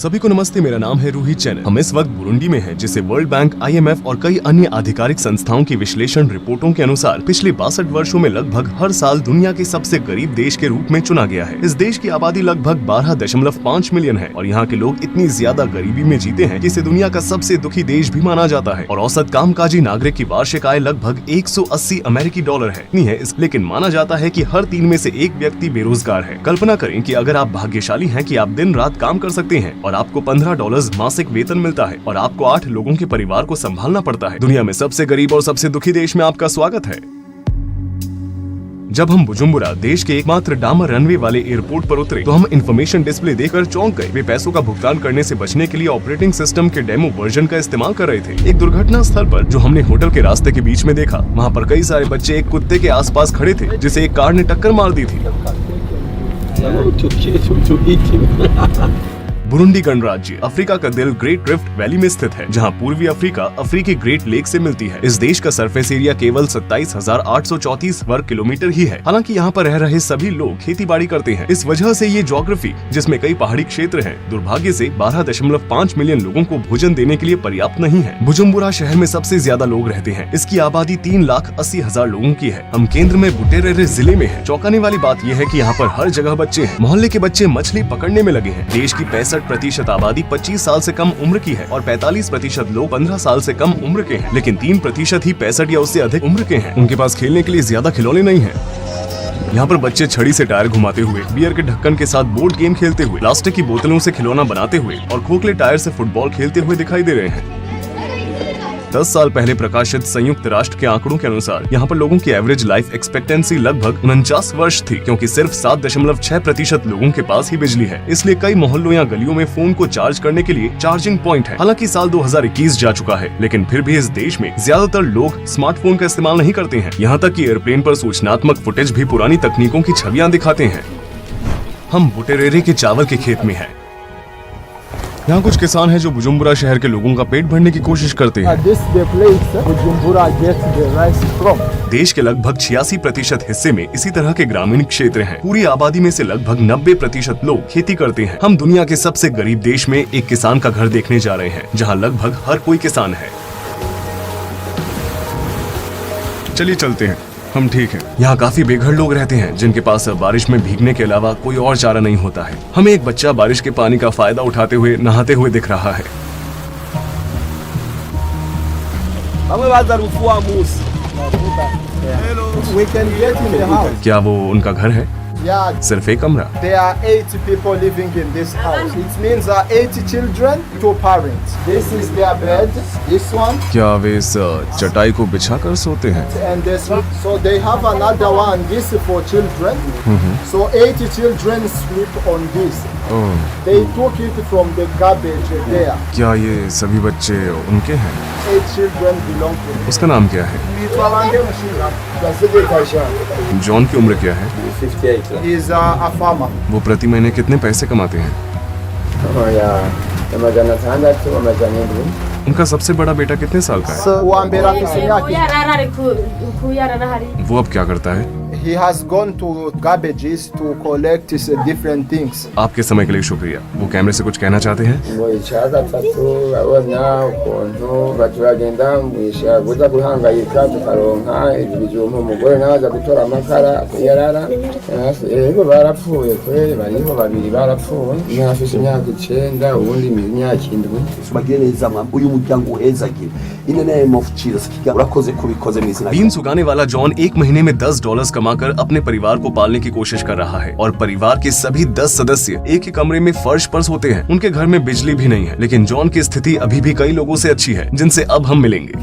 सभी को नमस्ते, मेरा नाम है रोहित चैनल। हम इस वक्त बुरुंडी में हैं, जिसे वर्ल्ड बैंक, IMF और कई अन्य आधिकारिक संस्थाओं की विश्लेषण रिपोर्टों के अनुसार पिछले 62 वर्षों में लगभग हर साल दुनिया के सबसे गरीब देश के रूप में चुना गया है। इस देश की आबादी लगभग 12.5 मिलियन है और यहाँ के लोग इतनी ज्यादा गरीबी में जीते हैं कि इसे दुनिया का सबसे दुखी देश भी माना जाता है। और औसत कामकाजी नागरिक की वार्षिक आय लगभग 180 अमेरिकी डॉलर है। नहीं है लेकिन माना जाता है कि हर 3 में से एक व्यक्ति बेरोजगार है। कल्पना करें कि अगर आप भाग्यशाली हैं कि आप दिन रात काम कर सकते हैं और आपको $15 मासिक वेतन मिलता है और आपको 8 लोगों के परिवार को संभालना पड़ता है। दुनिया में सबसे गरीब और सबसे दुखी देश में आपका स्वागत है। जब हम बुजुम्बुरा देश के एकमात्र डामर रनवे वाले एयरपोर्ट पर उतरे तो हम इंफॉर्मेशन डिस्प्ले देखकर चौंक गए। वे पैसों का भुगतान करने से बचने के लिए ऑपरेटिंग सिस्टम के डेमो वर्जन का इस्तेमाल कर रहे थे। एक दुर्घटना स्थल पर जो हमने होटल के रास्ते के बीच में देखा, वहाँ पर कई सारे बच्चे एक कुत्ते के आसपास खड़े थे जिसे एक कार ने टक्कर मार दी थी। बुरुंडी गणराज्य अफ्रीका का दिल ग्रेट रिफ्ट वैली में स्थित है, जहां पूर्वी अफ्रीका अफ्रीकी ग्रेट लेक से मिलती है। इस देश का सरफेस एरिया केवल 27,834 वर्ग किलोमीटर ही है। हालांकि यहां पर रह रहे सभी लोग खेती बाड़ी करते हैं। इस वजह से ये ज्योग्राफी, जिसमें कई पहाड़ी क्षेत्र हैं, दुर्भाग्य से 12.5 मिलियन लोगों को भोजन देने के लिए पर्याप्त नहीं है। बुजुम्बुरा शहर में सबसे ज्यादा लोग रहते हैं। इसकी आबादी 3,80,000 लोगों की है। हम केंद्र में बुटेरेरे जिले में है। चौंकाने वाली बात यह है कि यहाँ पर हर जगह बच्चे हैं। मोहल्ले के बच्चे मछली पकड़ने में लगे हैं। देश की 65% आबादी 25 साल से कम उम्र की है और 45% लोग 15 साल से कम उम्र के हैं, लेकिन 3% ही 65 या उससे अधिक उम्र के हैं। उनके पास खेलने के लिए ज्यादा खिलौने नहीं हैं। यहाँ पर बच्चे छड़ी से टायर घुमाते हुए, बियर के ढक्कन के साथ बोर्ड गेम खेलते हुए, प्लास्टिक की बोतलों से खिलौना बनाते हुए और खोखले टायर से फुटबॉल खेलते हुए दिखाई दे रहे हैं। 10 साल पहले प्रकाशित संयुक्त राष्ट्र के आंकड़ों के अनुसार यहाँ पर लोगों की एवरेज लाइफ एक्सपेक्टेंसी लगभग 49 वर्ष थी, क्योंकि सिर्फ 7.6% लोगों के पास ही बिजली है। इसलिए कई मोहल्लों या गलियों में फोन को चार्ज करने के लिए चार्जिंग पॉइंट है। हालांकि साल 2021 जा चुका है, लेकिन फिर भी इस देश में ज्यादातर लोग स्मार्टफोन का इस्तेमाल नहीं करते हैं। यहाँ तक कि एयरप्लेन पर सूचनात्मक फुटेज भी पुरानी तकनीकों की छवियां दिखाते हैं। हम बुटेरेरे के चावल के खेत में हैं। यहाँ कुछ किसान हैं जो बुजुम्बुरा शहर के लोगों का पेट भरने की कोशिश करते हैं। देश के लगभग 86% हिस्से में इसी तरह के ग्रामीण क्षेत्र हैं। पूरी आबादी में से लगभग 90% लोग खेती करते हैं। हम दुनिया के सबसे गरीब देश में एक किसान का घर देखने जा रहे हैं, जहाँ लगभग हर कोई किसान है। चलिए चलते हैं, हम ठीक हैं। यहाँ काफी बेघर लोग रहते हैं जिनके पास बारिश में भीगने के अलावा कोई और चारा नहीं होता है। हमें एक बच्चा बारिश के पानी का फायदा उठाते हुए नहाते हुए दिख रहा है। क्या वो उनका घर है? सिर्फ एक कमरा? There are 80 people living in this house. It means 80 children, 2 parents. This is their bed. This one. क्या वे इस चटाई को बिछा कर सोते हैं? And this one. So they have another one. This is for children. So 80 children sleep on this. They took it from the garbage there. क्या ये सभी बच्चे उनके हैं? 8 children belong to them. उसका नाम क्या है? जॉन की उम्र क्या है? 58. He is a farmer. वो प्रति महीने कितने पैसे कमाते हैं? उनका सबसे बड़ा बेटा कितने साल का है? वो अब क्या करता है? He has gone to garbages to collect different things. आपके समय के लिए शुक्रिया। वो कैमरे से कुछ कहना चाहते हैं? बीन्स उगाने वाला जॉन एक महीने में $10 कमाकर अपने परिवार को पालने की कोशिश कर रहा है और परिवार के सभी 10 सदस्य एक ही कमरे में फर्श पर सोते हैं। उनके घर में बिजली भी नहीं है, लेकिन जॉन की स्थिति अभी भी कई लोगों से अच्छी है, जिनसे अब हम मिलेंगे।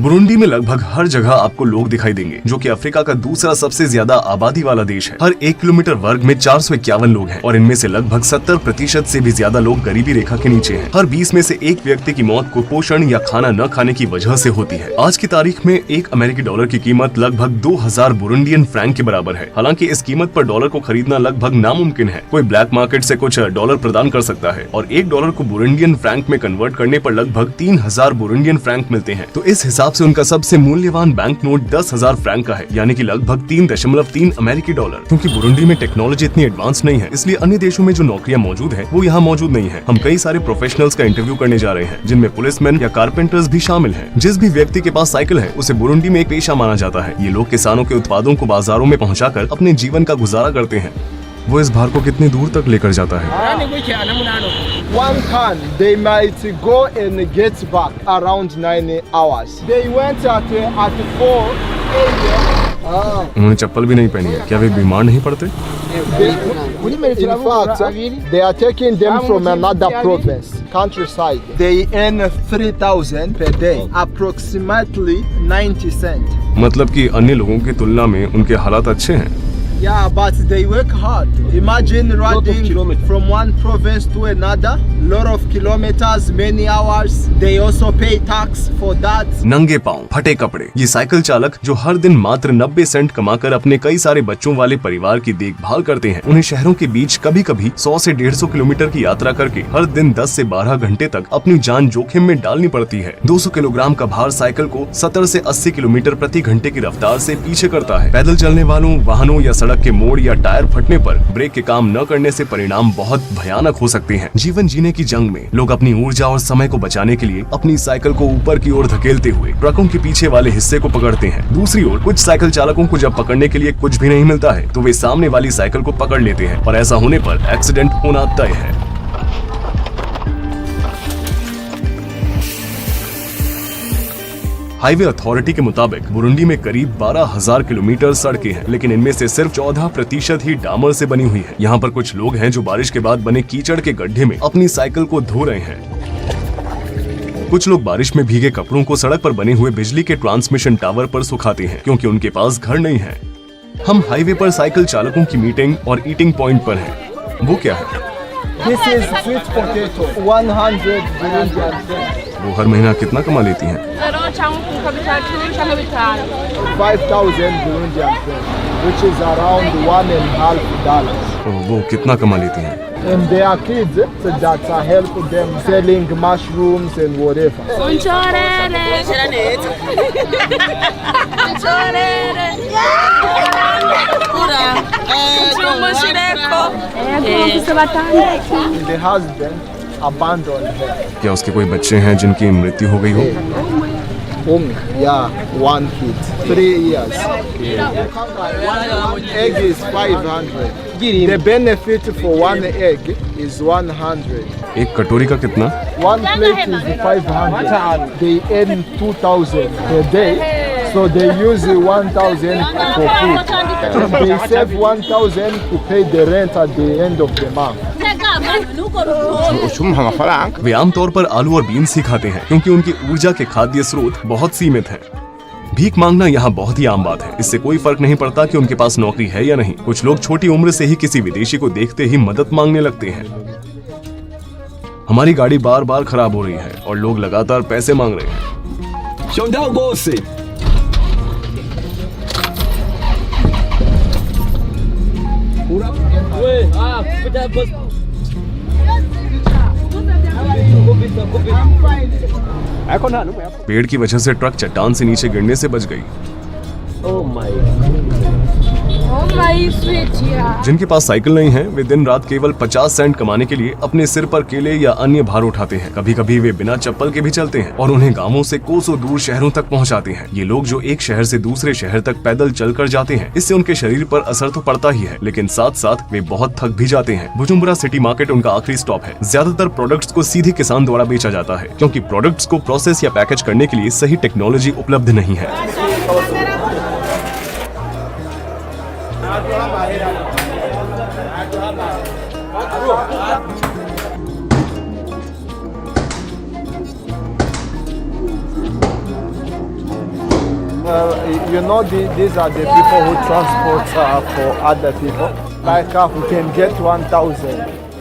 बुरुंडी में लगभग हर जगह आपको लोग दिखाई देंगे, जो कि अफ्रीका का दूसरा सबसे ज्यादा आबादी वाला देश है। हर 1 किलोमीटर वर्ग में 451 लोग हैं और इनमें से लगभग 70% से भी ज्यादा लोग गरीबी रेखा के नीचे हैं। हर 20 में से एक व्यक्ति की मौत कुपोषण या खाना न खाने की वजह से होती है। आज की तारीख में $1 की कीमत लगभग 2000 बुरुंडियन फ्रैंक के बराबर है। हालांकि इस कीमत पर डॉलर को खरीदना लगभग नामुमकिन है। कोई ब्लैक मार्केट से कुछ डॉलर प्रदान कर सकता है और $1 को बुरुंडियन फ्रैंक में कन्वर्ट करने पर लगभग 3000 बुरुंडियन फ्रैंक मिलते हैं। तो इस हिसाब हिसाब से उनका सबसे मूल्यवान बैंक नोट 10,000 फ्रैंक का है, यानी कि लगभग 3.3 अमेरिकी डॉलर। क्योंकि बुरुंडी में टेक्नोलॉजी इतनी एडवांस नहीं है, इसलिए अन्य देशों में जो नौकरियां मौजूद है वो यहाँ मौजूद नहीं है। हम कई सारे प्रोफेशनल्स का इंटरव्यू करने जा रहे हैं, जिनमें पुलिसमैन या कारपेंटर्स भी शामिल हैं। जिस भी व्यक्ति के पास साइकिल है उसे बुरुंडी में एक पेशा माना जाता है। ये लोग किसानों के उत्पादों को बाजारों में पहुँचाकर अपने जीवन का गुजारा करते हैं। वो इस भार को कितनी दूर तक लेकर जाता है? One ton, they might go and get back around 9 hours. They went at 4 a.m. उन्होंने चप्पल भी नहीं पहनी है। क्या वे बीमार नहीं पड़ते? In fact, they are taking them from another province, countryside. They earn 3,000 per day, approximately 90 cents. मतलब कि अन्य लोगों की तुलना में उनके हालात अच्छे हैं। Yeah, but they work hard. Imagine riding from one province to another, lot of kilometers, many hours. They also pay tax for that. नंगे पांव, फटे कपड़े, ये साइकिल चालक जो हर दिन मात्र 90 सेंट कमाकर अपने कई सारे बच्चों वाले परिवार की देखभाल करते हैं, उन्हें शहरों के बीच कभी कभी 100 से 150 किलोमीटर की यात्रा करके हर दिन 10 से 12 घंटे तक अपनी जान जोखिम में डालनी पड़ती है। 200 किलोग्राम का भार साइकिल को 70 से 80 किलोमीटर प्रति घंटे की रफ्तार से पीछे करता है। पैदल चलने वालों, वाहनों या सड़क के मोड़ या टायर फटने पर ब्रेक के काम न करने से परिणाम बहुत भयानक हो सकते हैं। जीवन जीने की जंग में लोग अपनी ऊर्जा और समय को बचाने के लिए अपनी साइकिल को ऊपर की ओर धकेलते हुए ट्रकों के पीछे वाले हिस्से को पकड़ते हैं। दूसरी ओर कुछ साइकिल चालकों को जब पकड़ने के लिए कुछ भी नहीं मिलता है तो वे सामने वाली साइकिल को पकड़ लेते हैं और ऐसा होने पर एक्सीडेंट होना तय है। हाईवे अथॉरिटी के मुताबिक बुरुंडी में करीब 12,000 किलोमीटर सड़कें हैं, लेकिन इनमें से सिर्फ 14% ही डामर से बनी हुई है। यहाँ पर कुछ लोग हैं जो बारिश के बाद बने कीचड़ के गड्ढे में अपनी साइकिल को धो रहे हैं। कुछ लोग बारिश में भीगे कपड़ों को सड़क पर बने हुए बिजली के ट्रांसमिशन टावर पर सुखाते हैं, क्योंकि उनके पास घर नहीं है। हम हाईवे पर साइकिल चालकों की मीटिंग और ईटिंग पॉइंट पर हैं। वो क्या है? This is sweet potato, 100 Burundian francs. वो हर महीना कितना कमा लेती हैं? 5,000 Burundian francs, which is around $1.5. वो कितना कमा लेती हैं? And there are kids that are helping them selling mushrooms and whatever. The husband abandoned her. क्या उसके कोई बच्चे हैं जिनकी मृत्यु हो गई हो? Yeah, one kid, 3 years. Egg is 500. The benefit for one egg is 100. एक कटोरी का कितना? One plate is 500. They earn 2,000 per day, so they use 1,000 for food. And they save 1,000 to pay the rent at the end of the month. वे आमतौर पर आलू और beans ही खाते हैं, क्योंकि उनकी ऊर्जा के खाद्य स्रोत बहुत सीमित हैं। भीख मांगना यहाँ बहुत ही आम बात है। इससे कोई फर्क नहीं पड़ता कि उनके पास नौकरी है या नहीं। कुछ लोग छोटी उम्र से ही किसी विदेशी को देखते ही मदद मांगने लगते हैं। हमारी गाड़ी बार बार खराब हो रही है और लोग लगातार पैसे मांग रहे हैं। पेड़ की वजह से ट्रक चट्टान से नीचे गिरने से बच गई। जिनके पास साइकिल नहीं है वे दिन रात केवल 50 सेंट कमाने के लिए अपने सिर पर केले या अन्य भार उठाते हैं। कभी कभी वे बिना चप्पल के भी चलते हैं और उन्हें गांवों से कोसों दूर शहरों तक पहुंचाते हैं। ये लोग जो एक शहर से दूसरे शहर तक पैदल चलकर जाते हैं, इससे उनके शरीर पर असर तो पड़ता ही है, लेकिन साथ साथ वे बहुत थक भी जाते हैं। बुजुम्बरा सिटी मार्केट उनका आखिरी स्टॉप है। ज्यादातर प्रोडक्ट्स को सीधे किसान द्वारा बेचा जाता है, क्योंकि प्रोडक्ट्स को प्रोसेस या पैकेज करने के लिए सही टेक्नोलॉजी उपलब्ध नहीं है। You know, these are the people who transport for other people. Like we can get 1,000.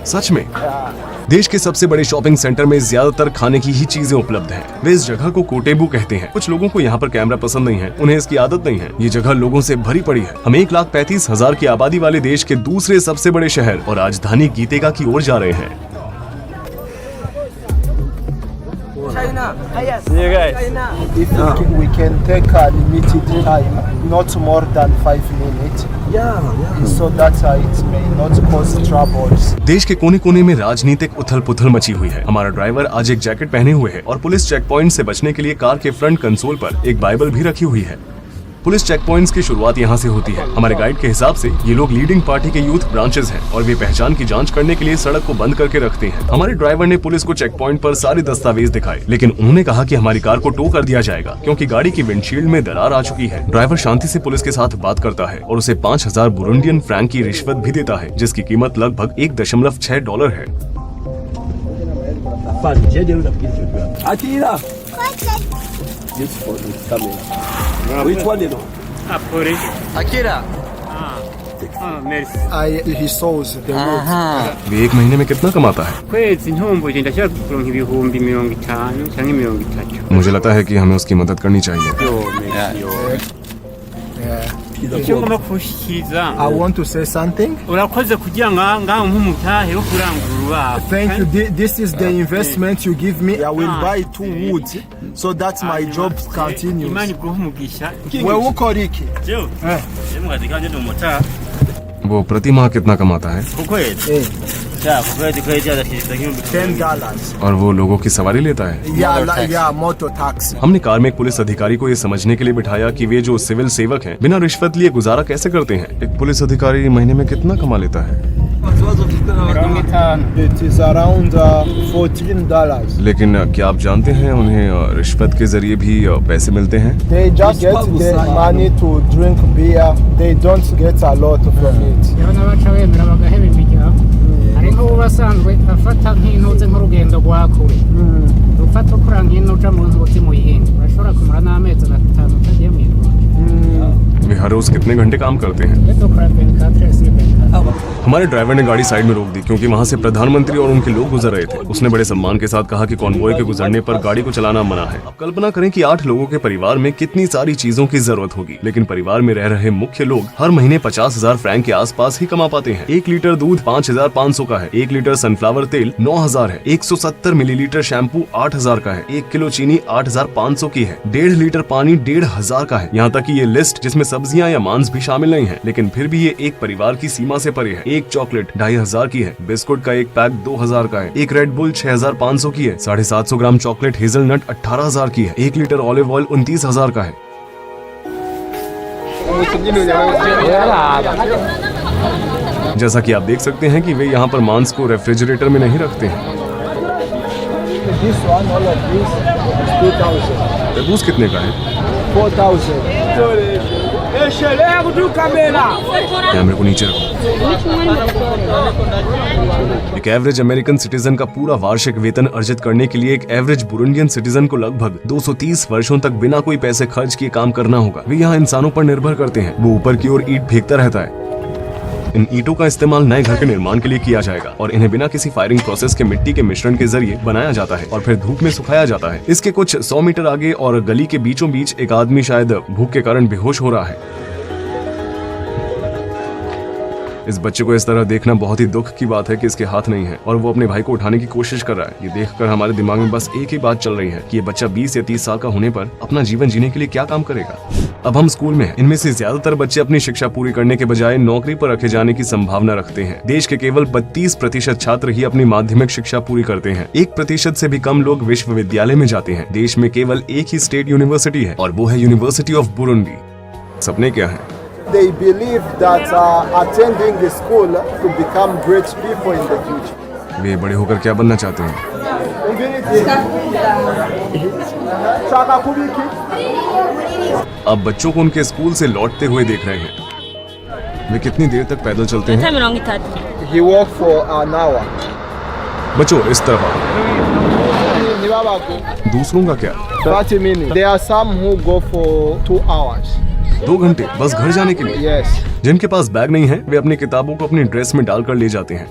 सच में देश के सबसे बड़े शॉपिंग सेंटर में ज्यादातर खाने की ही चीजें उपलब्ध हैं। वे इस जगह को कोटेबू कहते हैं। कुछ लोगों को यहाँ पर कैमरा पसंद नहीं है, उन्हें इसकी आदत नहीं है। ये जगह लोगों से भरी पड़ी है। हम 1,35,000 की आबादी वाले देश के दूसरे सबसे बड़े शहर और राजधानी गीतेगा की ओर जा रहे हैं। If we can take a limited time, not more than 5 minutes, so that it may not cause troubles. देश के कोने कोने में राजनीतिक उथल पुथल मची हुई है। हमारा ड्राइवर आज एक जैकेट पहने हुए है और पुलिस चेक पॉइंट से बचने के लिए कार के फ्रंट कंसोल पर एक बाइबल भी रखी हुई है। पुलिस चेक पॉइंट्स की शुरुआत यहाँ से होती है। हमारे गाइड के हिसाब से ये लोग लीडिंग पार्टी के यूथ ब्रांचेस हैं और वे पहचान की जांच करने के लिए सड़क को बंद करके रखते हैं। हमारे ड्राइवर ने पुलिस को चेक पॉइंट पर सारे दस्तावेज दिखाए, लेकिन उन्होंने कहा कि हमारी कार को टो कर दिया जाएगा क्योंकि गाड़ी की विंडशील्ड में दरार आ चुकी है। ड्राइवर शांति से पुलिस के साथ बात करता है और उसे 5000 बुरुंडियन फ्रैंक की रिश्वत भी देता है, जिसकी कीमत लगभग $1.6 है। He saws the road. वे एक महीने में कितना कमाता है? kwezi ntumbuye ndashaka kuronka ibihumbi 50 cyangwa 30. मुझे लगता है कि हमें उसकी मदद करनी चाहिए। icyo ngomba kushyikiza I want to say something. urakoze kugira ngaho nk'umutahe wo kurangurura. Thank you. This is the investment you give me. I will buy 2 woods so that my job continues. Imana iguhe umugisha. Wewe ukora iki? Mukazi kanje ndi umutahe. वो प्रति माह कितना कमाता है? ku kwezi kwezi adashyikiza nk'ibihumbi $10. और वो लोगों की सवारी लेता है? Yeah, motor taxi. हमने कार में एक पुलिस अधिकारी को ये समझने के लिए बिठाया कि वे जो सिविल सेवक हैं बिना रिश्वत लिए गुजारा कैसे करते हैं। एक पुलिस अधिकारी महीने में कितना कमा लेता है? It is around $14. लेकिन क्या आप जानते हैं उन्हें रिश्वत के जरिए भी पैसे मिलते हैं? They just get the money to drink beer. They don't get a lot from it. n'abaca bemera bagaheba imiryango hari nk'ubu basanzwe afata nk'intuze nk'urugendo rwa kure ufata ukura nk'ino uca mu nzuzi mu yindi urashobora kumara n'amezi 5 utagiye mu irwa वे हर रोज कितने घंटे काम करते हैं? dukora 24 से 24. हमारे driver ने गाड़ी side में रोक दी क्योंकि वहाँ से प्रधानमंत्री और उनके लोग गुजर रहे थे। उसने बड़े सम्मान के साथ कहा कि कॉन्वॉय के गुजरने पर गाड़ी को चलाना मना है। अब कल्पना करें कि 8 लोगों के परिवार में कितनी सारी चीजों की जरूरत होगी, लेकिन परिवार में रह रहे मुख्य लोग हर महीने 50,000 फ्रैंक के आसपास ही कमा पाते हैं। 1 लीटर दूध 5,500 का है, 1 लीटर सनफ्लावर तेल 9,000 है, 170 मिलीलीटर शैम्पू 8,000 का है, 1 किलो चीनी 8,500 की है, 1.5 लीटर पानी 1,500 का है। यहाँ तक कि ये लिस्ट जिसमें सब्जियां या मांस भी शामिल नहीं है, लेकिन फिर भी ये एक परिवार की सीमा से परे है। एक चॉकलेट 2,500 की है, बिस्कुट का एक पैक 2,000 का है, एक रेड बुल 6,500 की है, 750 ग्राम चॉकलेट हेजलनट 18,000 की है, 1 लीटर ऑलिव ऑयल 29,000 का है। जैसा कि आप देख सकते हैं कि वे यहाँ पर मांस को रेफ्रिजरेटर में नहीं रखते हैं। This one, all of this is 2,000. तरबूज कितने का है? 4,000. कैमरे को नीचे रखो। एक एवरेज अमेरिकन सिटीजन का पूरा वार्षिक वेतन अर्जित करने के लिए एक एवरेज बुरुंडियन सिटीजन को लगभग 230 वर्षों तक बिना कोई पैसे खर्च किए काम करना होगा। वे यहाँ इंसानों पर निर्भर करते हैं। वो ऊपर की ओर ईंट फेंकता रहता है। इन ईंटों का इस्तेमाल नए घर के निर्माण के लिए किया जाएगा और इन्हें बिना किसी फायरिंग प्रोसेस के मिट्टी के मिश्रण के जरिए बनाया जाता है और फिर धूप में सुखाया जाता है। इसके कुछ 100 मीटर आगे और गली के बीचों बीच एक आदमी शायद भूख के कारण बेहोश हो रहा है। इस बच्चे को इस तरह देखना बहुत ही दुख की बात है कि इसके हाथ नहीं है और वो अपने भाई को उठाने की कोशिश कर रहा है। ये देखकर हमारे दिमाग में बस एक ही बात चल रही है कि ये बच्चा 20 या 30 साल का होने पर अपना जीवन जीने के लिए क्या काम करेगा। अब हम स्कूल में हैं। इनमें से ज्यादातर बच्चे अपनी शिक्षा पूरी करने के बजाय नौकरी पर रखे जाने की संभावना रखते हैं। देश के केवल 32% छात्र ही अपनी माध्यमिक शिक्षा पूरी करते हैं। 1% से भी कम लोग विश्वविद्यालय में जाते हैं। देश में केवल एक ही स्टेट यूनिवर्सिटी है और वो है यूनिवर्सिटी ऑफ बुरुंडी। सपने क्या है? They believe that attending the school to become great people in the future. वे बड़े होकर क्या बनना चाहते हैं? अब बच्चों को उनके स्कूल से लौटते हुए देख रहे हैं। वे कितनी देर तक पैदल चलते हैं? He walked for an hour. बच्चों इस तरफ आओ। दूसरों का क्या? 30 minutes. There are some who go for 2 hours. 2 घंटे बस घर जाने के लिए। Yes. जिनके पास बैग नहीं है वे अपनी किताबों को अपनी ड्रेस में डालकर ले जाते हैं।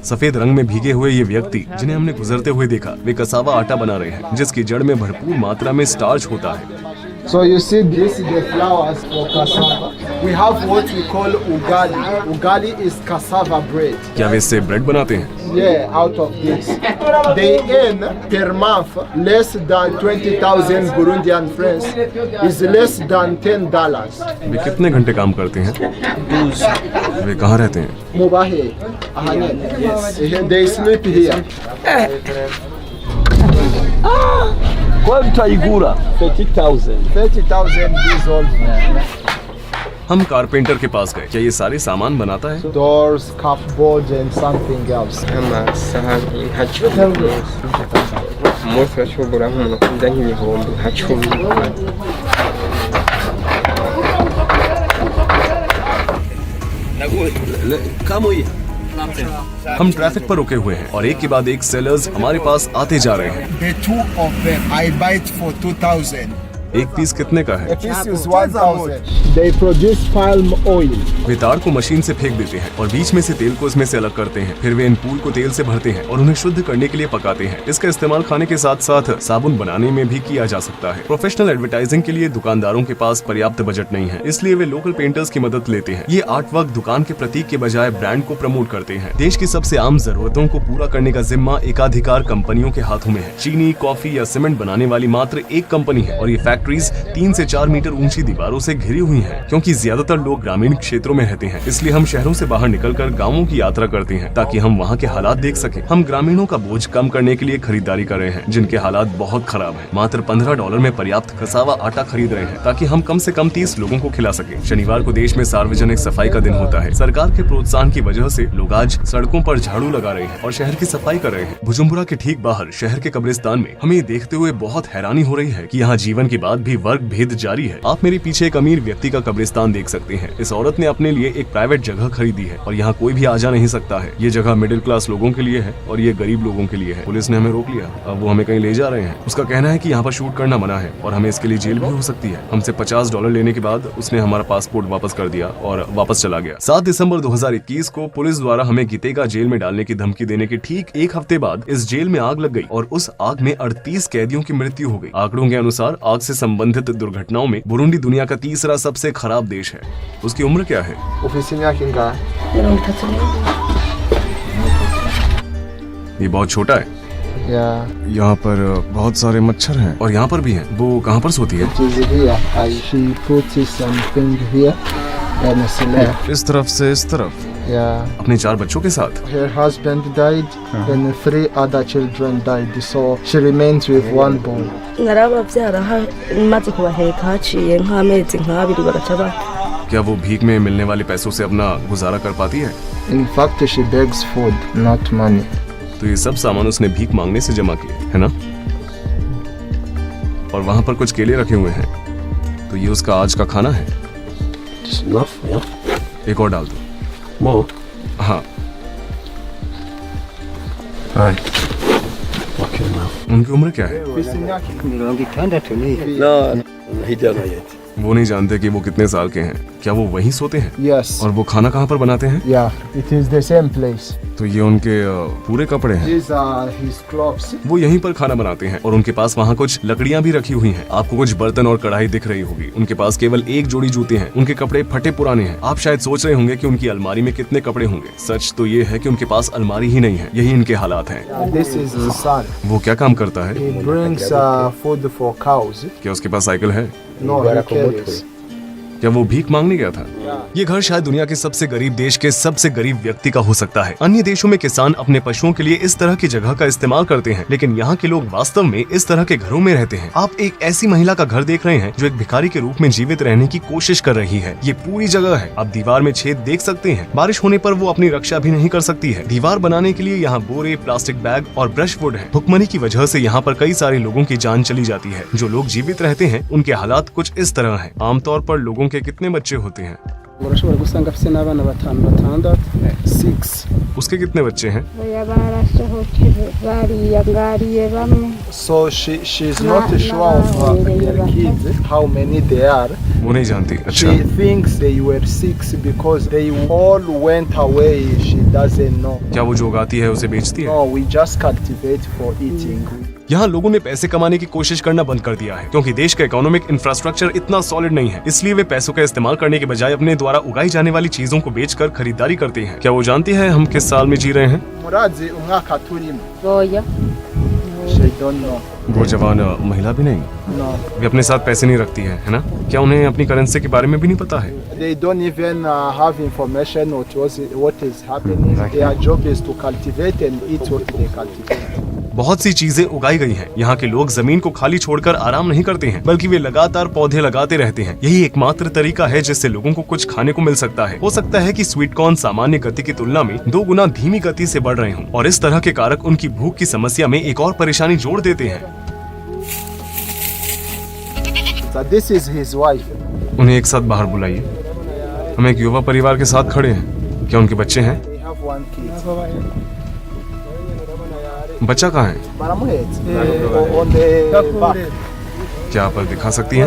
सफेद रंग में भीगे हुए ये व्यक्ति जिन्हें हमने गुजरते हुए देखा, वे कसावा आटा बना रहे हैं जिसकी जड़ में भरपूर मात्रा में स्टार्च होता है। So you see this is the flowers for cassava. We have what we call ugali. Ugali is cassava bread. क्या वे इससे ब्रेड बनाते हैं? Yeah, out of this. They earn per month less than 20,000 Burundian francs. Is less than $10. वे कितने घंटे काम करते हैं? वे कहाँ रहते हैं? Mubahe. Yes. They sleep here. Quanto aigura? 30,000. 30,000 diesel. हम कारपेंटर के पास गए। क्या ये सारे सामान बनाता है? Doors, cupboards, and something else. amasahani nka cumi umunsi bashobora nk'umuntu kurya nk'ibihumbi nka 10. Kamo ye? हम ट्रैफिक पर रुके हुए हैं और एक के बाद एक सेलर्स हमारे पास आते जा रहे हैं। The two of them, I buy it for 2,000. एक पीस कितने का है? A piece is 1,000. They produce palm oil. वे ताड़ को मशीन से फेंक देते हैं और बीच में से तेल को इसमें से अलग करते हैं। फिर वे इन पूल को तेल से भरते हैं और उन्हें शुद्ध करने के लिए पकाते हैं। इसका इस्तेमाल खाने के साथ साथ साबुन बनाने में भी किया जा सकता है। प्रोफेशनल एडवर्टाइजिंग के लिए दुकानदारों के पास पर्याप्त बजट नहीं है, इसलिए वे लोकल पेंटर्स की मदद लेते हैं। ये आर्ट वर्क दुकान के प्रतीक के बजाय ब्रांड को प्रमोट करते हैं। देश की सबसे आम जरूरतों को पूरा करने का जिम्मा एकाधिकार कंपनियों के हाथों में है। चीनी, कॉफी या सीमेंट बनाने वाली मात्र एक कंपनी है और ये फैक्ट्रीज 3 से 4 मीटर ऊंची दीवारों से घिरी हुई हैं। क्योंकि ज्यादातर लोग ग्रामीण क्षेत्रों में रहते हैं, इसलिए हम शहरों से बाहर निकलकर गांवों की यात्रा करते हैं ताकि हम वहां के हालात देख सकें। हम ग्रामीणों का बोझ कम करने के लिए खरीदारी कर रहे हैं जिनके हालात बहुत खराब हैं। मात्र $15 में पर्याप्त कसावा आटा खरीद रहे हैं ताकि हम कम से कम 30 लोगों को खिला सकें। शनिवार को देश में सार्वजनिक सफाई का दिन होता है। सरकार के प्रोत्साहन की वजह से लोग आज सड़कों पर झाड़ू लगा रहे हैं और शहर की सफाई कर रहे हैं। बुजुम्बुरा के ठीक बाहर शहर के कब्रिस्तान में हमें देखते हुए बहुत हैरानी हो रही है कि यहाँ जीवन के बाद भी वर्ग भेद जारी है। आप मेरे पीछे एक अमीर व्यक्ति का कब्रिस्तान देख सकते हैं। इस औरत ने अपने लिए एक प्राइवेट जगह खरीदी है और यहाँ कोई भी आ जा नहीं सकता है। ये जगह मिडिल क्लास लोगों के लिए है और ये गरीब लोगों के लिए है। पुलिस ने हमें रोक लिया, अब वो हमें कहीं ले जा रहे हैं। उसका कहना है कि यहाँ पर शूट करना मना है और हमें इसके लिए जेल भी हो सकती है। हमसे $50 लेने के बाद उसने हमारा पासपोर्ट वापस कर दिया और वापस चला गया। 7 दिसंबर 2021 को पुलिस द्वारा हमें गितेगा जेल में डालने की धमकी देने के ठीक एक हफ्ते बाद इस जेल में आग लग गई और उस आग में 38 कैदियों की मृत्यु हो गई। आंकड़ों के अनुसार आग से संबंधित दुर्घटनाओं में बुरुंडी दुनिया का तीसरा सबसे खराब देश है। उसकी उम्र क्या है? ये बहुत छोटा है। यहाँ पर बहुत सारे मच्छर हैं और यहाँ पर भी हैं। वो कहाँ पर सोती है? इस तरफ से इस तरफ। अपने 4 बच्चों के साथ। Her husband died and 3 other children died, so she remains with 1 boy. narababyara maze kubaheka haciye nk'amezi nk'abiri bagaca bata. क्या वो भीख में मिलने वाले पैसों से अपना गुजारा कर पाती है? In fact, she begs food, not money. तो ये सब सामान उसने भीख मांगने से जमा किए, है ना? और वहाँ पर कुछ केले रखे हुए हैं, तो ये उसका आज का खाना है। एक और डाल दो। हाँ। उनकी उम्र क्या है? वो नहीं जानते कि वो कितने साल के हैं। क्या वो वहीं सोते हैं? Yes. और वो खाना कहाँ पर बनाते हैं? Yeah, it is the same place. तो ये उनके पूरे कपड़े हैं। These are his clothes. वो यहीं पर खाना बनाते हैं और उनके पास वहाँ कुछ लकड़ियाँ भी रखी हुई हैं। आपको कुछ बर्तन और कढ़ाई दिख रही होगी। उनके पास केवल एक जोड़ी जूते हैं। उनके कपड़े फटे पुराने हैं। आप शायद सोच रहे होंगे कि उनकी अलमारी में कितने कपड़े होंगे। सच तो ये है कि उनके पास अलमारी ही नहीं है। यही इनके हालात हैं। This is the son. वो क्या काम करता है? He brings food for cows. क्या उसके पास साइकिल है? No, he carries. क्या वो भीख मांगने गया था? ये घर शायद दुनिया के सबसे गरीब देश के सबसे गरीब व्यक्ति का हो सकता है। अन्य देशों में किसान अपने पशुओं के लिए इस तरह की जगह का इस्तेमाल करते हैं, लेकिन यहाँ के लोग वास्तव में इस तरह के घरों में रहते हैं। आप एक ऐसी महिला का घर देख रहे हैं जो एक भिखारी के रूप में जीवित रहने की कोशिश कर रही है। ये पूरी जगह है। आप दीवार में छेद देख सकते हैं। बारिश होने पर वो अपनी रक्षा भी नहीं कर सकती है। दीवार बनाने के लिए यहाँ बोरे, प्लास्टिक बैग और ब्रश वुड है। भुखमरी की वजह से यहाँ पर कई सारे लोगों की जान चली जाती है। जो लोग जीवित रहते हैं उनके हालात कुछ इस तरह है। आमतौर पर लोगों के कितने बच्चे होते हैं? urashobora gusanga afite n'abana 5-6. उसके कितने बच्चे हैं? So she's not sure of their kids, how many they are. वो नहीं जानती। अच्छा। She thinks they were 6 because they all went away. She doesn't know. क्या वो जो उगाती है उसे बेचती है? No, we just cultivate for eating. यहाँ लोगों ने पैसे कमाने की कोशिश करना बंद कर दिया है क्योंकि देश का इकोनॉमिक इंफ्रास्ट्रक्चर इतना सॉलिड नहीं है, इसलिए वे पैसों का इस्तेमाल करने के बजाय अपने द्वारा उगाई जाने वाली चीजों को बेचकर खरीदारी करते हैं। क्या वो जानती है हम किस साल में जी रहे हैं? Murazi umwaka turimo. Oya. She don't know. वो जवान महिला भी नहीं, No. वे अपने साथ पैसे नहीं रखती है ना? क्या उन्हें अपनी करेंसी के बारे में भी नहीं पता है? They don't even have information what is happening. Their job is to cultivate and eat what they cultivate. बहुत सी चीजें उगाई गई हैं। यहाँ के लोग जमीन को खाली छोड़कर आराम नहीं करते हैं, बल्कि वे लगातार पौधे लगाते रहते हैं। यही एकमात्र तरीका है जिससे लोगों को कुछ खाने को मिल सकता है। हो सकता है कि स्वीट कॉर्न सामान्य गति की तुलना में 2 गुना धीमी गति से बढ़ रहे हों और इस तरह के कारक उनकी भूख की समस्या में एक और परेशानी जोड़ देते हैं। So this is his wife. उन्हें एक साथ बाहर बुलाइए। हम एक युवा परिवार के साथ खड़े हैं। क्या उनके बच्चे हैं? They have one kid. बच्चा कहाँ है? Baramuhetse. On the back. क्या आप दिखा सकती हैं?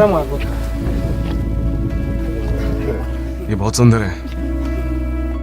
ये बहुत सुंदर है।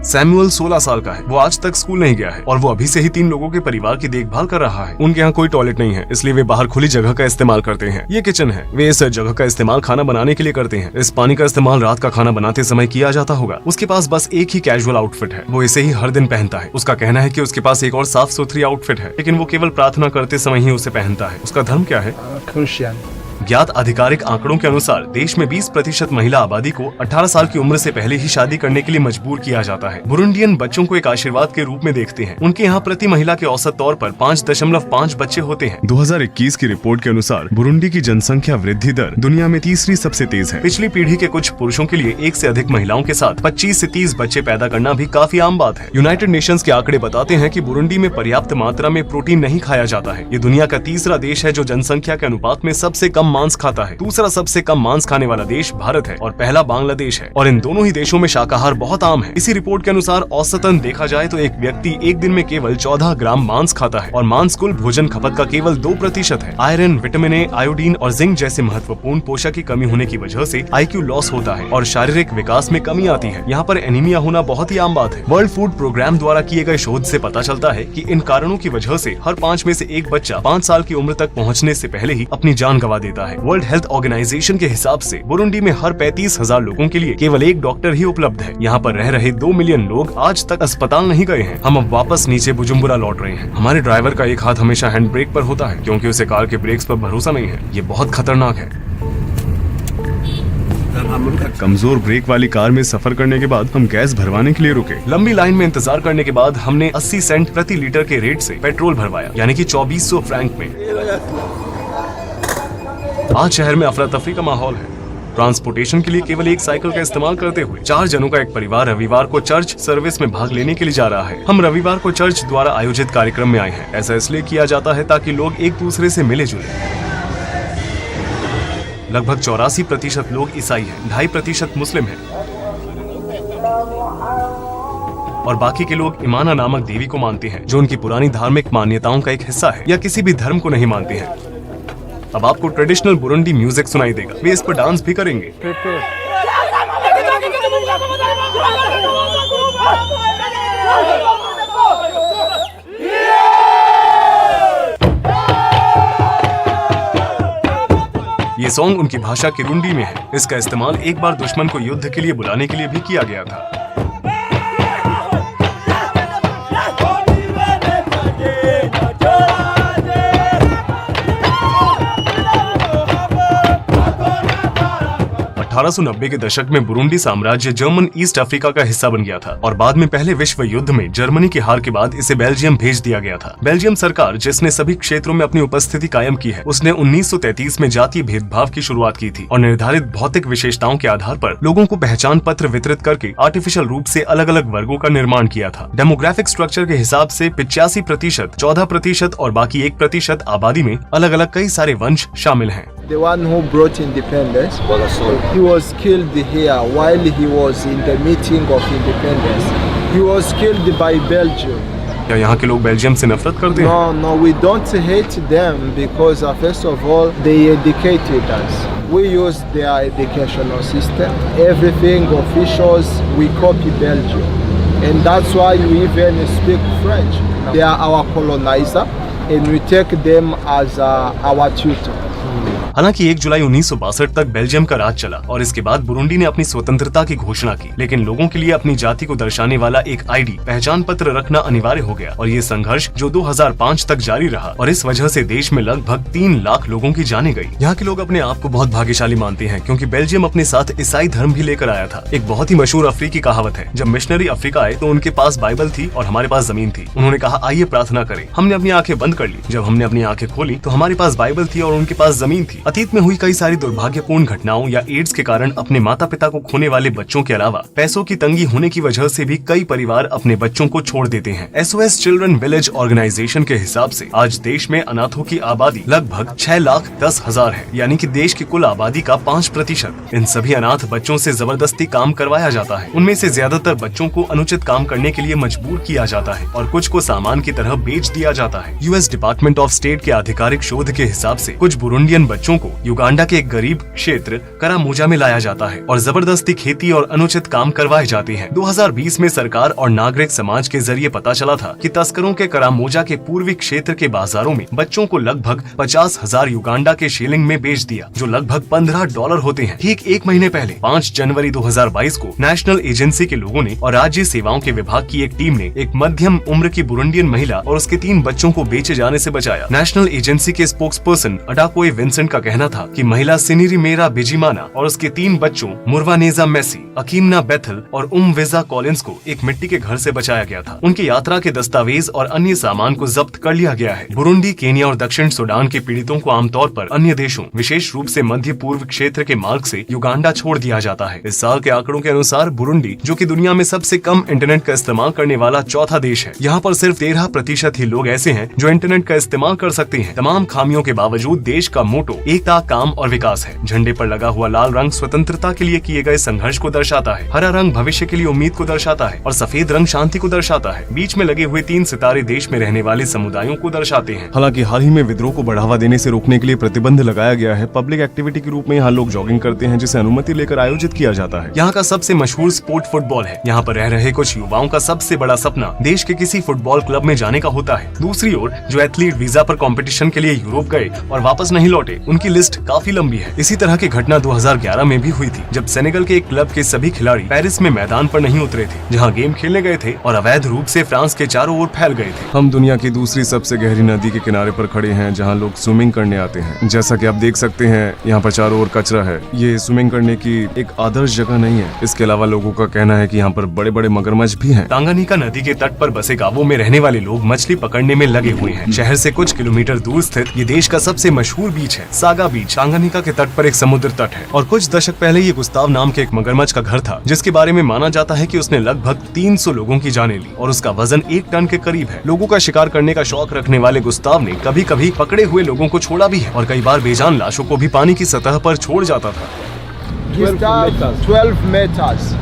सैमुअल 16 साल का है। वो आज तक स्कूल नहीं गया है और वो अभी से ही 3 लोगों के परिवार की देखभाल कर रहा है। उनके यहाँ कोई टॉयलेट नहीं है, इसलिए वे बाहर खुली जगह का इस्तेमाल करते हैं। ये किचन है। वे इस जगह का इस्तेमाल खाना बनाने के लिए करते हैं। इस पानी का इस्तेमाल रात का खाना बनाते समय किया जाता होगा। उसके पास बस एक ही कैजुअल आउटफिट है, वो इसे ही हर दिन पहनता है। उसका कहना है कि उसके पास एक और साफ सुथरी आउटफिट है, लेकिन वो केवल प्रार्थना करते समय ही उसे पहनता है। उसका धर्म क्या है? Christian. ज्ञात आधिकारिक आंकड़ों के अनुसार देश में 20% महिला आबादी को 18 साल की उम्र से पहले ही शादी करने के लिए मजबूर किया जाता है। बुरुंडियन बच्चों को एक आशीर्वाद के रूप में देखते हैं। उनके यहाँ प्रति महिला के औसत तौर पर 5.5 बच्चे होते हैं। 2021 की रिपोर्ट के अनुसार बुरुंडी की जनसंख्या वृद्धि दर दुनिया में तीसरी सबसे तेज है। पिछली पीढ़ी के कुछ पुरुषों के लिए 1 से अधिक महिलाओं के साथ 25 से 30 बच्चे पैदा करना भी काफी आम बात है। यूनाइटेड नेशंस के आंकड़े बताते हैं कि बुरुंडी में पर्याप्त मात्रा में प्रोटीन नहीं खाया जाता है। ये दुनिया का तीसरा देश है जो जनसंख्या के अनुपात में सबसे कम मांस खाता है। दूसरा सबसे कम मांस खाने वाला देश भारत है और पहला बांग्लादेश है, और इन दोनों ही देशों में शाकाहार बहुत आम है। इसी रिपोर्ट के अनुसार औसतन देखा जाए तो एक व्यक्ति एक दिन में केवल 14 ग्राम मांस खाता है और मांस कुल भोजन खपत का केवल 2% है। आयरन, विटामिन ए, आयोडीन और जिंक जैसे महत्वपूर्ण पोषक की कमी होने की वजह से IQ लॉस होता है और शारीरिक विकास में कमी आती है। यहाँ पर एनीमिया होना बहुत ही आम बात है। वर्ल्ड फूड प्रोग्राम द्वारा किए गए शोध से पता चलता है कि इन कारणों की वजह से हर 5 में से 1 बच्चा 5 साल की उम्र तक पहुँचने से पहले ही अपनी जान गंवा देता है। वर्ल्ड हेल्थ ऑर्गेनाइजेशन के हिसाब से बुरुंडी में हर 35,000 लोगों के लिए केवल 1 डॉक्टर ही उपलब्ध है। यहाँ पर रह रहे 2 मिलियन लोग आज तक अस्पताल नहीं गए हैं। हम अब वापस नीचे बुजुम्बुरा लौट रहे हैं। हमारे ड्राइवर का एक हाथ हमेशा हैंड ब्रेक पर होता है क्योंकि उसे कार के ब्रेक्स पर भरोसा नहीं है। ये बहुत खतरनाक है। कमजोर ब्रेक वाली कार में सफर करने के बाद हम गैस भरवाने के लिए रुके। लंबी लाइन में इंतजार करने के बाद हमने 80 सेंट प्रति लीटर के रेट से पेट्रोल भरवाया, यानी कि 2400 फ्रैंक में। आज शहर में अफरा तफरी का माहौल है। ट्रांसपोर्टेशन के लिए केवल 1 साइकिल का इस्तेमाल करते हुए 4 जनों का एक परिवार रविवार को चर्च सर्विस में भाग लेने के लिए जा रहा है। हम रविवार को चर्च द्वारा आयोजित कार्यक्रम में आए हैं। ऐसा इसलिए किया जाता है ताकि लोग एक दूसरे से मिले जुले। लगभग 84% लोग ईसाई हैं, 2.5% मुस्लिम हैं और बाकी के लोग इमाना नामक देवी को मानते हैं, जो उनकी पुरानी धार्मिक मान्यताओं का एक हिस्सा है, या किसी भी धर्म को नहीं मानते हैं। अब आपको ट्रेडिशनल बुरुंडी म्यूजिक सुनाई देगा। वे इस पर डांस भी करेंगे। ये सॉन्ग उनकी भाषा किरुंडी में है। इसका इस्तेमाल एक बार दुश्मन को युद्ध के लिए बुलाने के लिए भी किया गया था। अठारह 1890 के दशक में बुरुंडी साम्राज्य जर्मन ईस्ट अफ्रीका का हिस्सा बन गया था और बाद में पहले विश्व युद्ध में जर्मनी की हार के बाद इसे बेल्जियम भेज दिया गया था। बेल्जियम सरकार, जिसने सभी क्षेत्रों में अपनी उपस्थिति कायम की है, उसने 1933 में जातीय भेदभाव की शुरुआत की थी और निर्धारित भौतिक विशेषताओं के आधार पर लोगों को पहचान पत्र वितरित करके आर्टिफिशियल रूप से अलग अलग वर्गों का निर्माण किया था। डेमोग्राफिक स्ट्रक्चर के हिसाब से 85%, 14% और बाकी 1% आबादी में अलग अलग कई सारे वंश शामिल हैं। The one who brought independence, he was killed here while he was in the meeting of independence. He was killed by Belgium. क्या यहाँ के लोग बेल्जियम से नफरत करते हैं? No, we don't hate them because first of all they educated us. We use their educational system. Everything officials we copy Belgium, and that's why we even speak French. They are our colonizer. and we take them as our tutor. हालांकि 1 जुलाई 1962 तक Belgium का राज चला और इसके बाद Burundi ने अपनी स्वतंत्रता की घोषणा की, लेकिन लोगों के लिए अपनी जाति को दर्शाने वाला एक आईडी पहचान पत्र रखना अनिवार्य हो गया और ये संघर्ष जो 2005 तक जारी रहा और इस वजह से देश में लगभग 3 लाख लोगों की जानें गई। यहाँ के लोग अपने आप को बहुत भाग्यशाली मानते हैं क्योंकि बेल्जियम अपने साथ ईसाई धर्म भी लेकर आया था। एक बहुत ही मशहूर अफ्रीकी कहावत है, जब मिशनरी अफ्रीका आए तो उनके पास बाइबल थी और हमारे पास जमीन थी। उन्होंने कहा आइए प्रार्थना करें। हमने अपनी आंखें बंद कर ली। जब हमने अपनी आंखें खोली तो हमारे पास बाइबल थी और उनके पास जमीन थी। अतीत में हुई कई सारी दुर्भाग्यपूर्ण घटनाओं या एड्स के कारण अपने माता पिता को खोने वाले बच्चों के अलावा पैसों की तंगी होने की वजह से भी कई परिवार अपने बच्चों को छोड़ देते हैं। SOS चिल्ड्रन विलेज ऑर्गेनाइजेशन के हिसाब से आज देश में अनाथों की आबादी लगभग 6,10,000 है, यानी कि देश की कुल आबादी का 5%। इन सभी अनाथ बच्चों से जबरदस्ती काम करवाया जाता है। उनमें से ज्यादातर बच्चों को अनुचित काम करने के लिए मजबूर किया जाता है और कुछ को सामान की तरह बेच दिया जाता है। US डिपार्टमेंट ऑफ स्टेट के आधिकारिक शोध के हिसाब से कुछ बुरुंडियन बच्चों को युगांडा के एक गरीब क्षेत्र करामोजा में लाया जाता है और जबरदस्ती खेती और अनुचित काम करवाए जाते हैं। 2020 में सरकार और नागरिक समाज के जरिए पता चला था कि तस्करों के करामोजा के पूर्वी क्षेत्र के बाजारों में बच्चों को लगभग 50,000 युगांडा के शिलिंग में बेच दिया, जो लगभग $15 होते हैं। ठीक 1 महीने पहले 5 जनवरी 2022 को नेशनल एजेंसी के लोगों ने और राज्य सेवाओं के विभाग की एक टीम ने एक मध्यम उम्र की बुरुंडियन महिला और उसके 3 बच्चों को बेचे जाने से बचाया। नेशनल एजेंसी के स्पोक्सपर्सन अडाकोए विंसेंट का कहना था कि महिला सिनिरी मेरा बिजिमाना और उसके 3 बच्चों मुर्वानेजा मेसी, अकीमना बेथल और वेजा कॉलिंस को एक मिट्टी के घर से बचाया गया था। उनकी यात्रा के दस्तावेज और अन्य सामान को जब्त कर लिया गया है। बुरुंडी, केनिया और दक्षिण सूडान के पीड़ितों को आमतौर पर अन्य देशों, विशेष रूप से मध्य पूर्व क्षेत्र के मार्ग से युगांडा छोड़ दिया जाता है। इस साल के आंकड़ों के अनुसार बुरुंडी, जो कि दुनिया में सबसे कम इंटरनेट का इस्तेमाल करने वाला चौथा देश है, यहाँ पर सिर्फ 13% ही लोग ऐसे हैं जो इंटरनेट का इस्तेमाल कर सकते हैं। तमाम खामियों के बावजूद देश का मोटो एकता, काम और विकास है। झंडे पर लगा हुआ लाल रंग स्वतंत्रता के लिए किए गए संघर्ष को दर्शाता है, हरा रंग भविष्य के लिए उम्मीद को दर्शाता है और सफेद रंग शांति को दर्शाता है। बीच में लगे हुए 3 सितारे देश में रहने वाले समुदायों को दर्शाते हैं। हालांकि हाल ही में विद्रोह को बढ़ावा देने से रोकने के लिए प्रतिबंध लगाया गया है। पब्लिक एक्टिविटी के रूप में यहाँ लोग जॉगिंग करते हैं, जिसे अनुमति लेकर आयोजित किया जाता है। यहाँ का सबसे मशहूर स्पोर्ट फुटबॉल है। यहाँ पर रह रहे कुछ युवाओं का सबसे बड़ा सपना देश के किसी फुटबॉल क्लब में जाने का होता है। दूसरी ओर जो एथलीट वीजा पर कंपटीशन के लिए यूरोप गए और वापस नहीं लौटे, उनकी लिस्ट काफी लंबी है। इसी तरह की घटना 2011 में भी हुई थी, जब सेनेगल के एक क्लब के सभी खिलाड़ी पेरिस में मैदान पर नहीं उतरे थे, जहां गेम खेलने गए थे और अवैध रूप से फ्रांस के चारों ओर फैल गए थे। हम दुनिया की दूसरी सबसे गहरी नदी के किनारे पर खड़े हैं, जहां लोग स्विमिंग करने आते हैं। जैसा कि आप देख सकते हैं, यहाँ पर चारों ओर कचरा है। ये स्विमिंग करने की एक आदर्श जगह नहीं है। इसके अलावा लोगों का कहना है कि यहाँ पर बड़े बड़े मगरमच्छ भी हैं। तांगानिका नदी के तट पर बसे गांवों में रहने वाले लोग मछली पकड़ने में लगे हुए हैं। शहर से कुछ किलोमीटर दूर स्थित ये देश का सबसे मशहूर बीच है, सागा बीच। तांगानिका के तट पर एक समुद्र तट है और कुछ दशक पहले ये गुस्ताव नाम के एक मगरमच्छ का घर था, जिसके बारे में माना जाता है कि उसने लगभग 300 लोगों की जानें ली और उसका वजन 1 टन के करीब है। लोगों का शिकार करने का शौक रखने वाले गुस्ताव ने कभी कभी पकड़े हुए लोगों को छोड़ा भी है और कई बार बेजान लाशों को भी पानी की सतह पर छोड़ जाता था। 12 meters.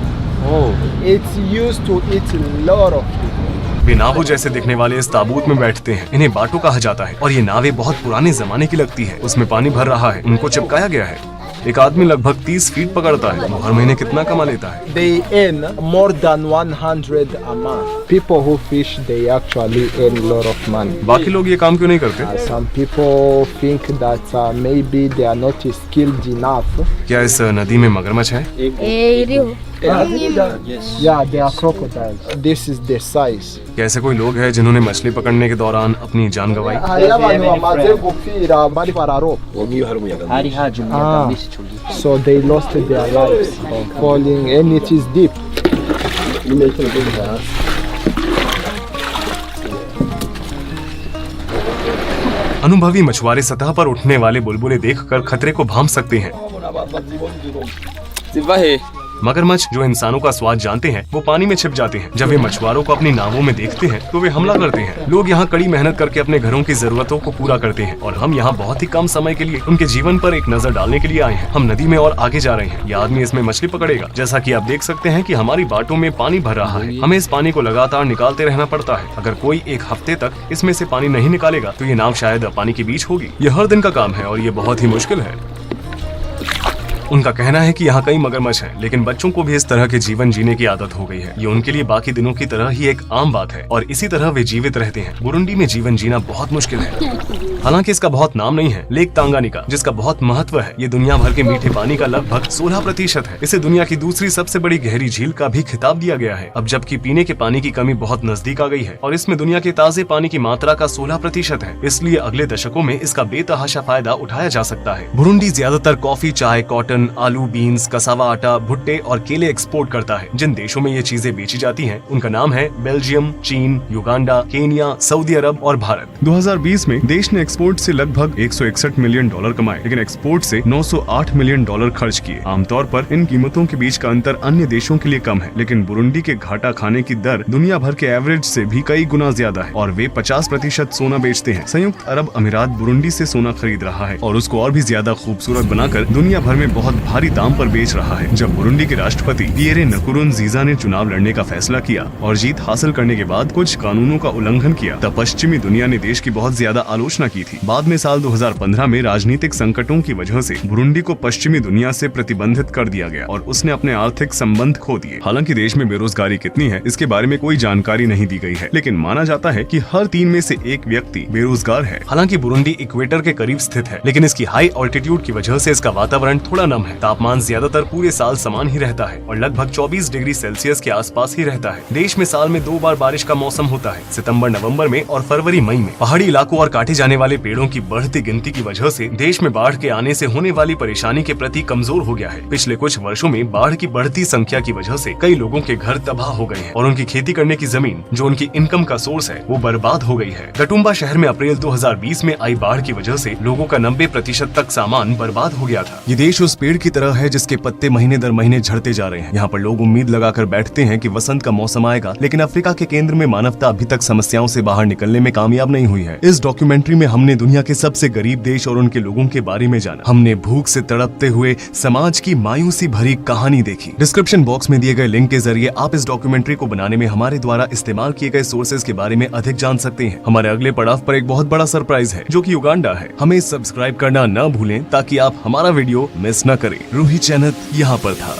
It's used to eat a lot of people. वे नावों जैसे दिखने वाले इस ताबूत में बैठते हैं। इन्हें बाटो कहा जाता है और ये नावें बहुत पुराने जमाने की लगती है। उसमें पानी भर रहा है, उनको चिपकाया गया है। एक आदमी लगभग 30 फीट पकड़ता है। वो हर महीने कितना कमा लेता है? They earn more than 100 a month. People who fish, they actually earn a lot of money. बाकी लोग ये काम क्यों नहीं करते? Some people think that maybe they are not skilled enough. क्या इस नदी में मगरमच्छ है? Yeah, they are crocodiles. This is the size. क्या ऐसे कोई लोग हैं जिन्होंने मछली पकड़ने के दौरान अपनी जान गंवाई? So they lost their lives falling, and it is deep. अनुभवी मछुआरे सतह पर उठने वाले बुलबुले देखकर खतरे को भांप सकते हैं। मगरमच्छ जो इंसानों का स्वाद जानते हैं, वो पानी में छिप जाते हैं। जब वे मछुआरों को अपनी नावों में देखते हैं तो वे हमला करते हैं। लोग यहाँ कड़ी मेहनत करके अपने घरों की जरूरतों को पूरा करते हैं और हम यहाँ बहुत ही कम समय के लिए उनके जीवन पर एक नजर डालने के लिए आए हैं। हम नदी में और आगे जा रहे हैं। यह आदमी इसमें मछली पकड़ेगा। जैसा कि आप देख सकते हैं कि हमारी बाटों में पानी भर रहा है। हमें इस पानी को लगातार निकालते रहना पड़ता है। अगर कोई 1 हफ्ते तक इसमें से पानी नहीं निकालेगा तो ये नाव शायद पानी के बीच होगी। यह हर दिन का काम है और ये बहुत ही मुश्किल है। उनका कहना है कि यहाँ कई मगरमच्छ हैं, लेकिन बच्चों को भी इस तरह के जीवन जीने की आदत हो गई है। ये उनके लिए बाकी दिनों की तरह ही एक आम बात है और इसी तरह वे जीवित रहते हैं। बुरुंडी में जीवन जीना बहुत मुश्किल है। हालांकि इसका बहुत नाम नहीं है। लेक तांगानिका, जिसका बहुत महत्व है, ये दुनिया भर के मीठे पानी का लगभग 16% है। इसे दुनिया की दूसरी सबसे बड़ी गहरी झील का भी खिताब दिया गया है। अब जबकि पीने के पानी की कमी बहुत नजदीक आ गई है और इसमें दुनिया के ताजे पानी की मात्रा का 16% है, इसलिए अगले दशकों में इसका बेतहाशा फायदा उठाया जा सकता है। बुरुंडी ज्यादातर कॉफी, चाय, कॉटन, आलू, बीन्स, कसावा आटा, भुट्टे और केले एक्सपोर्ट करता है। जिन देशों में ये चीजें बेची जाती हैं, उनका नाम है बेल्जियम, चीन, युगांडा, केनिया, सऊदी अरब और भारत। 2020 में देश ने एक्सपोर्ट से लगभग $161 मिलियन कमाए, लेकिन एक्सपोर्ट से $908 मिलियन खर्च किए। आमतौर पर इन कीमतों के बीच का अंतर अन्य देशों के लिए कम है, लेकिन बुरुंडी के घाटा खाने की दर दुनिया भर के एवरेज से भी कई गुना ज्यादा है और वे 50% सोना बेचते हैं। संयुक्त अरब अमीरात बुरुंडी से सोना खरीद रहा है और उसको और भी ज्यादा खूबसूरत बनाकर दुनिया भर में बहुत भारी दाम पर बेच रहा है। जब बुरुंडी के राष्ट्रपति पियरे नकुरुनजीजा ने चुनाव लड़ने का फैसला किया और जीत हासिल करने के बाद कुछ कानूनों का उल्लंघन किया, तब पश्चिमी दुनिया ने देश की बहुत ज्यादा आलोचना की थी। बाद में साल 2015 में राजनीतिक संकटों की वजह से बुरुंडी को पश्चिमी दुनिया से प्रतिबंधित कर दिया गया और उसने अपने आर्थिक संबंध खो दिए। हालांकि देश में बेरोजगारी कितनी है इसके बारे में कोई जानकारी नहीं दी गई है, लेकिन माना जाता है कि हर 3 में से 1 व्यक्ति बेरोजगार है। हालांकि बुरुंडी इक्वेटर के करीब स्थित है, लेकिन इसकी हाई ऑल्टीट्यूड की वजह से इसका वातावरण थोड़ा नम है। तापमान ज्यादातर पूरे साल समान ही रहता है और लगभग 24 डिग्री सेल्सियस के आसपास ही रहता है। देश में साल में 2 बार बारिश का मौसम होता है, सितंबर नवंबर में और फरवरी मई में। पहाड़ी इलाकों और काटे जाने वाले पेड़ों की बढ़ती गिनती की वजह से देश में बाढ़ के आने से होने वाली परेशानी के प्रति कमजोर हो गया है। पिछले कुछ वर्षों में बाढ़ की बढ़ती संख्या की वजह से कई लोगों के घर तबाह हो गए हैं और उनकी खेती करने की जमीन, जो उनकी इनकम का सोर्स है, वो बर्बाद हो गई है। गटुम्बा शहर में अप्रैल 2020 में आई बाढ़ की वजह से लोगों का 90% तक सामान बर्बाद हो गया था। ये देश उस पेड़ की तरह है जिसके पत्ते महीने दर महीने झड़ते जा रहे हैं। यहाँ पर लोग उम्मीद लगाकर बैठते हैं कि वसंत का मौसम आएगा, लेकिन अफ्रीका के केंद्र में मानवता अभी तक समस्याओं से बाहर निकलने में कामयाब नहीं हुई है। इस डॉक्यूमेंट्री में हमने दुनिया के सबसे गरीब देश और उनके लोगों के बारे में जाना। हमने भूख से तड़पते हुए समाज की मायूसी भरी कहानी देखी। डिस्क्रिप्शन बॉक्स में दिए गए लिंक के जरिए आप इस डॉक्यूमेंट्री को बनाने में हमारे द्वारा इस्तेमाल किए गए सोर्सेज के बारे में अधिक जान सकते हैं। हमारे अगले पड़ाव पर एक बहुत बड़ा सरप्राइज है, जो कि युगांडा है। हमें सब्सक्राइब करना न भूलें ताकि आप हमारा वीडियो मिस न करें। रूही चैनत यहाँ पर था।